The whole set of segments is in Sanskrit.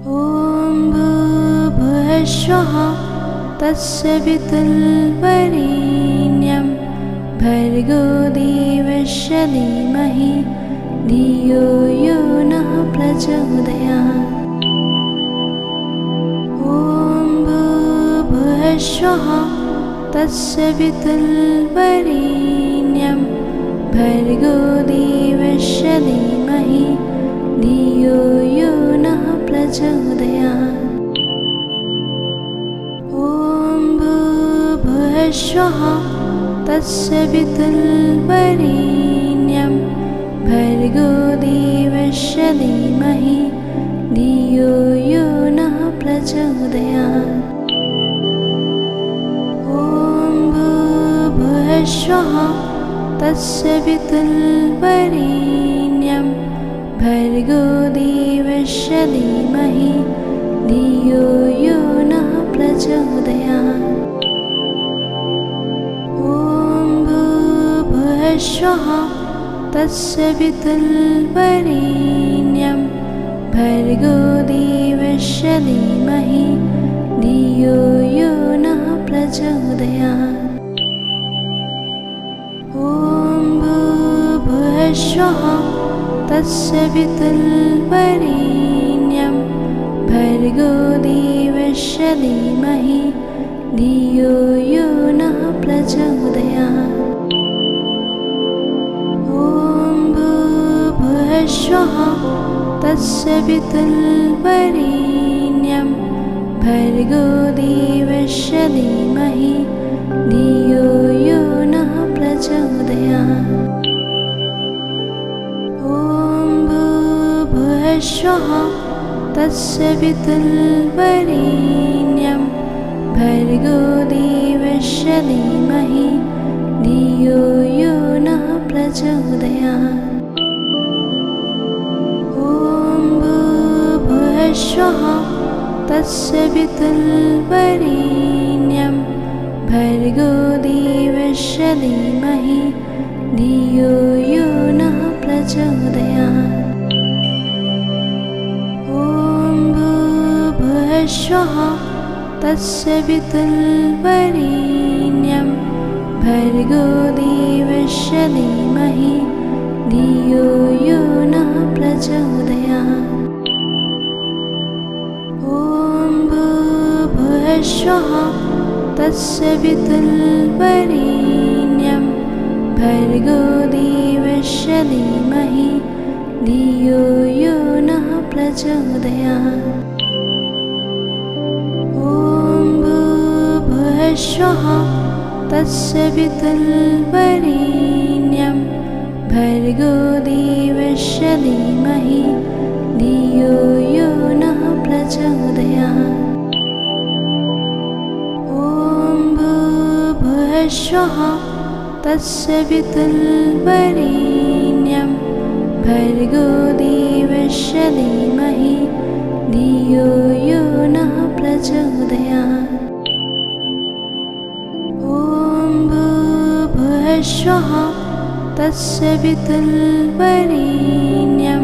ॐ भूर्भुवस्सुः तत्सवितुर्वरेण्यं भर्गो देवस्य धीमहि धियो यो नः प्रचोदयात्। ॐ भूर्भुवस्सुः तत्सवितुर्वरेण्यं भर्गो देवस्य धीमहि धियो यो नः प्रचोदयात्। ॐ भूर्भुवस्सुः तत्सवितुर्वरेण्यं भर्गो देवस्य धीमहि धियो यो नः प्रचोदयात्। ॐ भूर्भुवस्सुः तत्सवितुर्वरेण्यं भर्गो देवस्य धीमहि धियो यो नः प्रचोदयात्। ॐ भूर्भुवस्सुः तत्सवितुर्वरेण्यं भर्गो देवस्य धीमहि धियो यो नः प्रचोदयात्। ॐ भूर्भुवस्सुः तत्सवितुर्वरेण्यं भर्गो देवस्य धीमहि धियो यो नः प्रचोदयात्। ॐ भूर्भुवस्सुः तत्सवितुर्वरेण्यं भर्गो देवस्य धीमहि धियो यो नः प्रचोदयात्। ॐ भूर्भुवस्सुः तत्सवितुर्वरेण्यं भर्गो देवस्य धीमहि धियो यो नः प्रचोदयात्। ॐ भूर्भुवस्सुः तत्सवितुर्वरेण्यं भर्गो देवस्य धीमहि धियो यो नः प्रचोदयात्। ॐ भूर्भुवस्सुः तत्सवितुर्वरेण्यं भर्गो देवस्य धीमहि धियो यो नः प्रचोदयात्। ॐ भूर्भुवस्सुः तत्सवितुर्वरेण्यं भर्गो देवस्य धीमहि धियो यो नः प्रचोदयात्। ॐ भूर्भुवस्सुः तत्सवितुर्वरेण्यं भर्गो देवस्य धीमहि धियो यो नः प्रचोदयात्। ॐ भूर्भुवस्सुः तत्सवितुर्वरेण्यं भर्गो देवस्य धीमहि धियो यो नः प्रचोदयात्। ॐ भूर्भुवस्सुः तत्सवितुर्वरेण्यं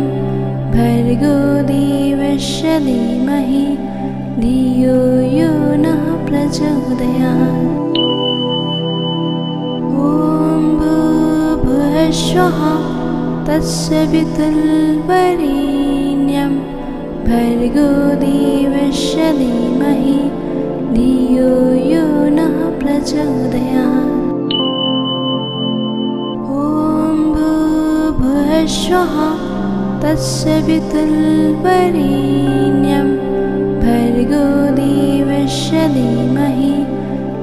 भर्गो देवस्य धीमहि धियो यो नः प्रचोदयात्। ॐ भूर्भुवस्सुः तत्सवितुर्वरेण्यं भर्गो देवस्य धीमहि धियो यो नः प्रचोदयात्। ॐ भूर्भुवस्सुः तत्सवितुर्वरेण्यं भर्गो देवस्य धीमहि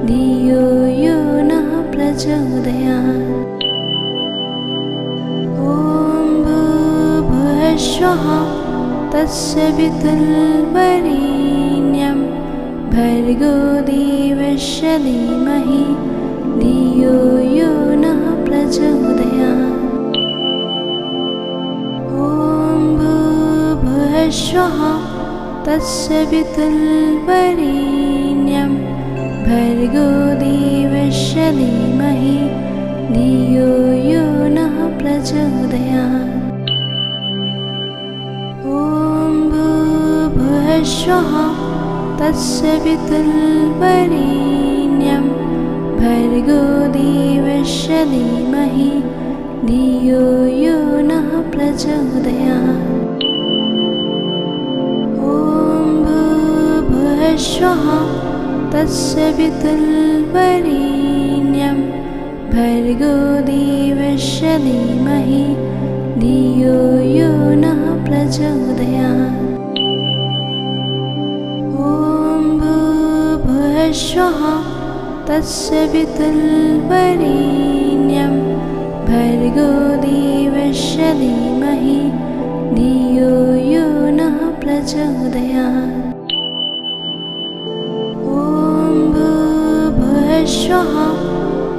धियो यो नः प्रचोदयात्। ॐ भूर्भुवस्सुः तत्सवितुर्वरेण्यं भर्गो देवस्य धीमहि धियो यो नः प्रचोदयात्। ॐ भूर्भुवस्सुः तत्सवितुर्वरेण्यं भर्गो देवस्य धीमहि धियो यो नः प्रचोदयात्। ॐ भूर्भुवस्वः तस्य पितुर्वरेण्यं भर्गो देवस्य धीमहि धियो यो नः प्रचोदयात्। ॐ भूर्भुवस्वः तस्य पितुर्वरेण्यं भर्गो देवस्य धीमहि धियो यो नः प्रचोदयात्। ॐ भूर्भुवस्वः तस्य पितुर्वरेण्यं भर्गो देवस्य धीमहि धियो यो नः प्रचोदयात्। ॐ भूर्भुवस्वः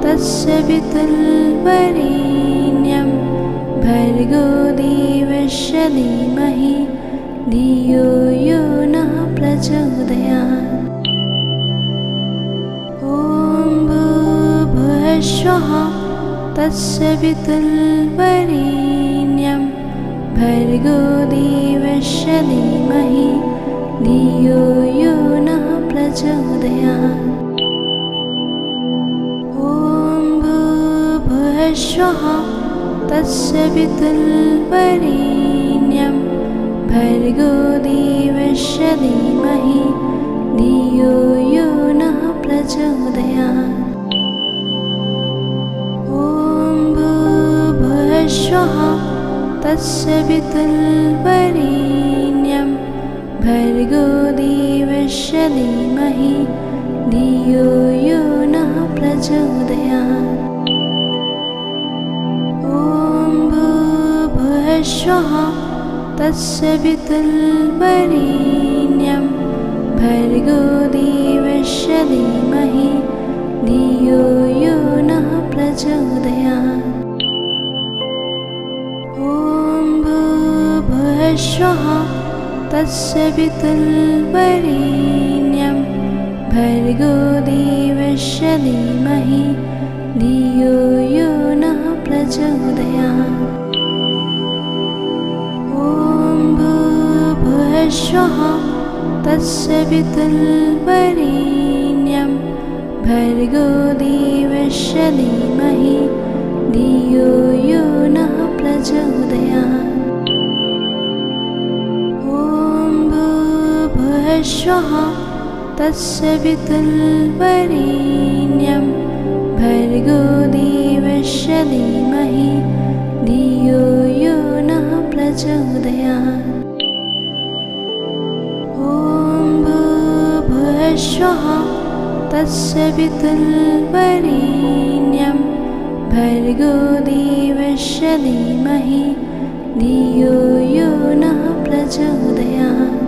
तस्य पितुर्वरेण्यं भर्गो देवस्य धीमहि धियो यो नः प्रचोदयात्। ॐ भूर्भुवस्वः तस्य पितुर्वरेण्यं भर्गो देवस्य धीमहि धियो यो नः प्रचोदयात्। ॐ भूर्भुवस्वः तस्य पितुर्वरेण्यं भर्गो देवस्य धीमहि धियो यो नः प्रचोदयात्। ॐ भूर्भुवस्वः तस्य पितुर्वरेण्यं भर्गो देवस्य धीमहि धियो यो नः प्रचोदयात्। ॐ भूर्भुवस्वः तस्य पितुर्वरेण्यं भर्गो देवस्य धीमहि धियो यो नः प्रचोदयात्। ॐ भूर्भुवस्वः तस्य पितुर्वरेण्यं भर्गो देवस्य धीमहि धियो यो नः प्रचोदयात्। ॐ भूर्भुवस्वः तस्य पितुर्वरेण्यं भर्गो देवस्य धीमहि धियो यो नः प्रचोदयात्। ॐ भूर्भुवस्वः तस्य पितुर्वरेण्यं भर्गो देवस्य धीमहि धियो यो नः प्रचोदयात्। ॐ भूर्भुवस्वः तस्य पितुर्वरेण्यं भर्गो देवस्य धीमहि धियो यो नः प्रचोदयात्।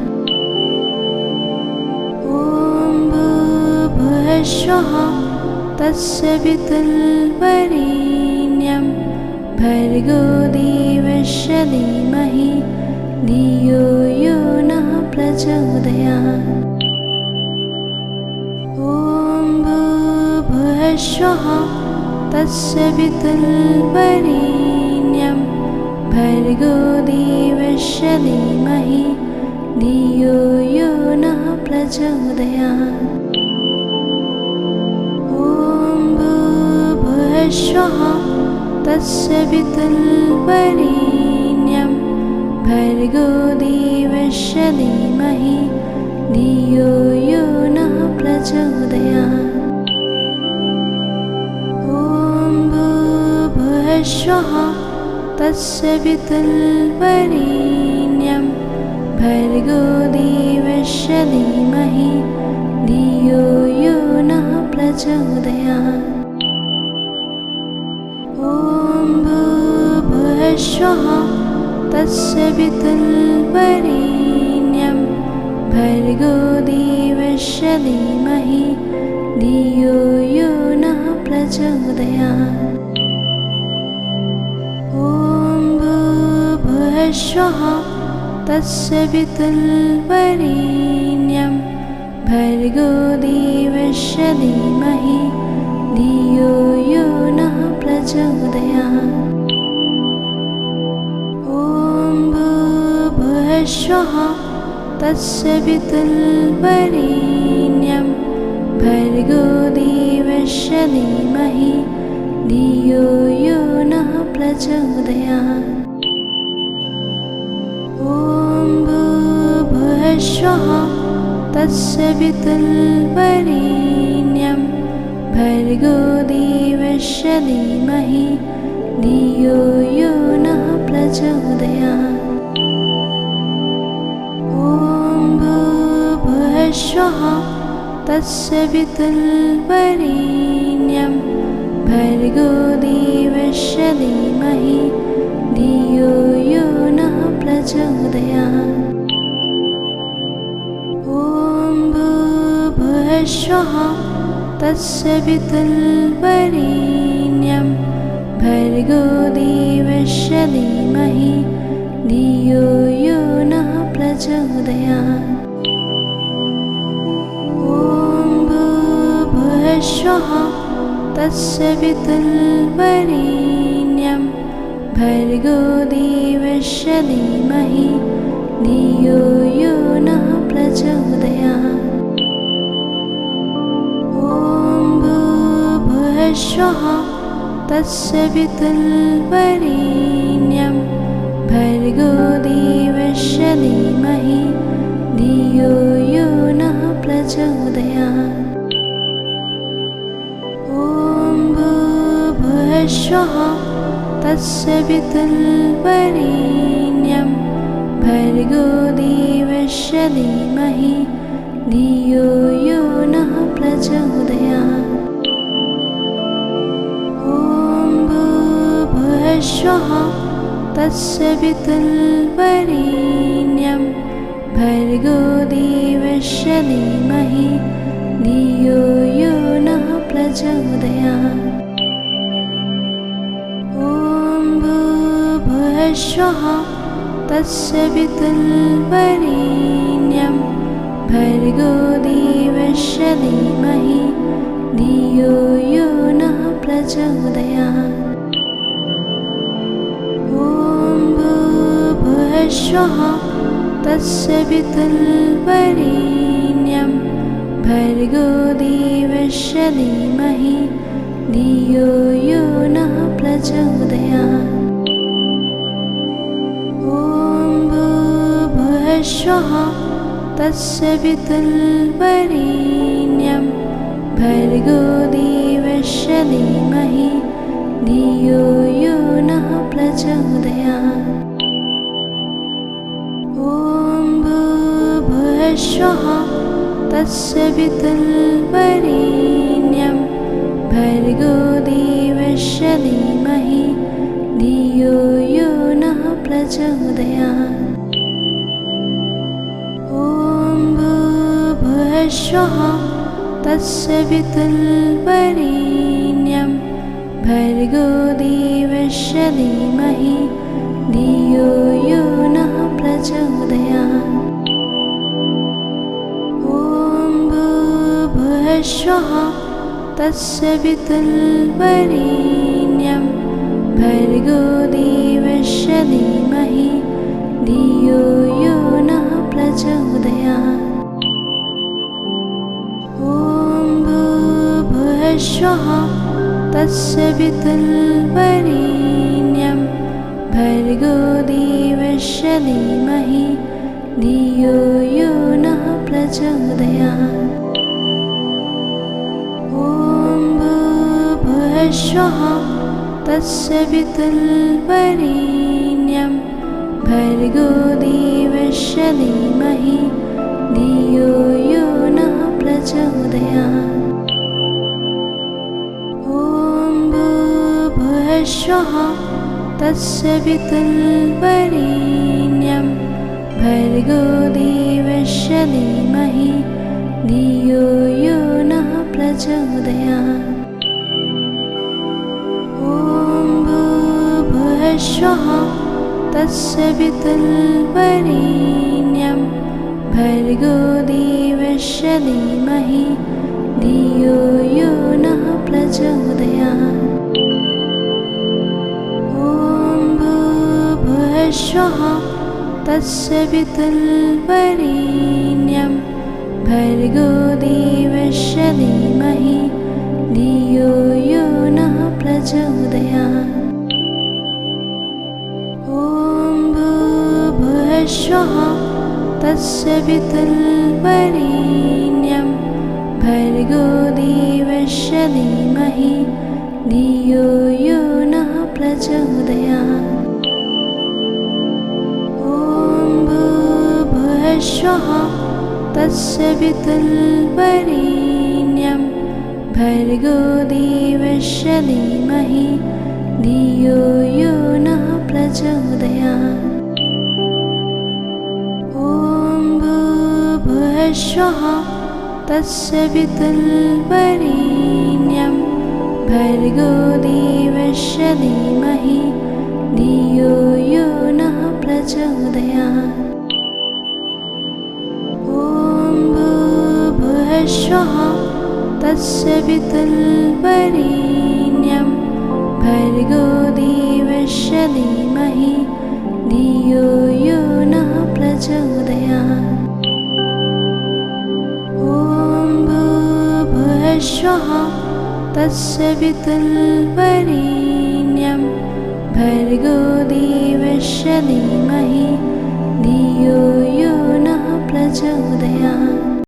ॐ भूर्भुवस्वः तस्य पितुर्वरेण्यं भर्गो देवस्य धीमहि धियो यो नः प्रचोदयात्। ॐ भूर्भुवस्वः तस्य पितुर्वरेण्यं भर्गो देवस्य धीमहि धियो यो नः प्रचोदयात्। ॐ भूर्भुवस्वः तस्य पितुर्वरेण्यं भर्गो देवस्य धीमहि धियो यो नः प्रचोदयात्। ॐ भूर्भुवस्वः तस्य पितुर्वरेण्यं भर्गो देवस्य धीमहि धियो यो नः प्रचोदयात्। ॐ भूर्भुवस्वः तस्य पितुर्वरेण्यं भर्गो देवस्य धीमहि धियो यो नः प्रचोदयात्। ॐ भूर्भुवस्वः तस्य पितुर्वरेण्यं भर्गो देवस्य धीमहि धियो यो नः प्रचोदयात्। ॐ भूर्भुवस्वः तस्य वितुर्वरेण्यं भर्गो देवस्य धीमहि धियो यो नः प्रचोदयात्। ॐ भूर्भुवस्सुवः तस्य वितुर्वरेण्यं भर्गो देवस्य धीमहि धियो यो नः प्रचोदयात्। ॐ भूर्भुवस्सुवः तस्य वितुर्वरेण्यं भर्गो देवस्य धीमहि धियो यो नः प्रचोदयात्। ॐ भूर्भुवस्सुवः तस्य वितुर्वरेण्यं भर्गो देवस्य धीमहि धियो यो नः प्रचोदयात्। ॐ भूर्भुवस्सुवः तस्य वितुर्वरेण्यं भर्गो देवस्य धीमहि धियो यो नः प्रचोदयात्। ॐ भूर्भुवस्सुवः तस्य वितुर्वरेण्यं भर्गो देवस्य धीमहि धियो यो नः प्रचोदयात्। ॐ भूर्भुवस्सुवः तस्य वितुर्वरेण्यं भर्गो देवस्य धीमहि धियो यो नः प्रचोदयात्। ॐ भूर्भुवस्सुवः तस्य वितुर्वरेण्यं भर्गो देवस्य धीमहि धियो यो नः प्रचोदयात्। ॐ भूर्भुवस्सुवः तस्य वितुर्वरेण्यं भर्गो देवस्य धीमहि धियो यो नः प्रचोदयात्। ॐ भूर्भुवस्सुवः तस्य वितुर्वरेण्यं भर्गो देवस्य धीमहि धियो यो नः प्रचोदयात्। ॐ भूर्भुवस्सुवः तस्य वितुर्वरेण्यं भर्गो देवस्य धीमहि धियो यो नः प्रचोदयात्। ॐ भूर्भुवस्सुवः तस्य वितुर्वरेण्यं भर्गो देवस्य धीमहि धियो यो नः प्रचोदयात्। ॐ भूर्भुवस्सुवः तस्य वितुर्वरेण्यं भर्गो देवस्य धीमहि धियो यो नः प्रचोदयात्। ॐ भूर्भुवस्सुवः तस्य वितुर्वरेण्यं भर्गो देवस्य धीमहि धियो यो नः प्रचोदयात्। ॐ भूर्भुवस्सुवः तस्य वितुर्वरेण्यं भर्गो देवस्य धीमहि धियो यो नः प्रचोदयात्। ॐ भूर्भुवस्सुवः तस्य वितुर्वरेण्यं भर्गो देवस्य धीमहि धियो यो नः प्रचोदयात्। ॐ भूर्भुवस्सुवः तस्य वितुर्वरेण्यं भर्गो देवस्य धीमहि धियो यो नः प्रचोदयात्। ॐ भूर्भुवस्सुवः तस्य वितुर्वरेण्यं भर्गो देवस्य धीमहि धियो यो नः प्रचोदयात्। ॐ भूर्भुवस्सुवः तस्य पितुर्वरेण्यं भर्गो देवस्य धीमहि धियो यो नः प्रचोदयात्। ॐ भूर्भुवस्सुवः तस्य पितुर्वरेण्यं भर्गो देवस्य धीमहि धियो यो नः प्रचोदयात्। ॐ भूर्भुवस्सुवः तस्य पितुर्वरेण्यं भर्गो देवस्य धीमहि धियो यो नः प्रचोदयात्। ॐ भूर्भुवस्सुवः तस्य पितुर्वरेण्यं भर्गो देवस्य धीमहि धियो यो नः प्रचोदयात्। ॐ भूर्भुवस्सुवः तस्य पितुर्वरेण्यं भर्गो देवस्य धीमहि धियो यो नः प्रचोदयात्। ॐ भूर्भुवस्सुवः तस्य पितुर्वरेण्यं भर्गो देवस्य धीमहि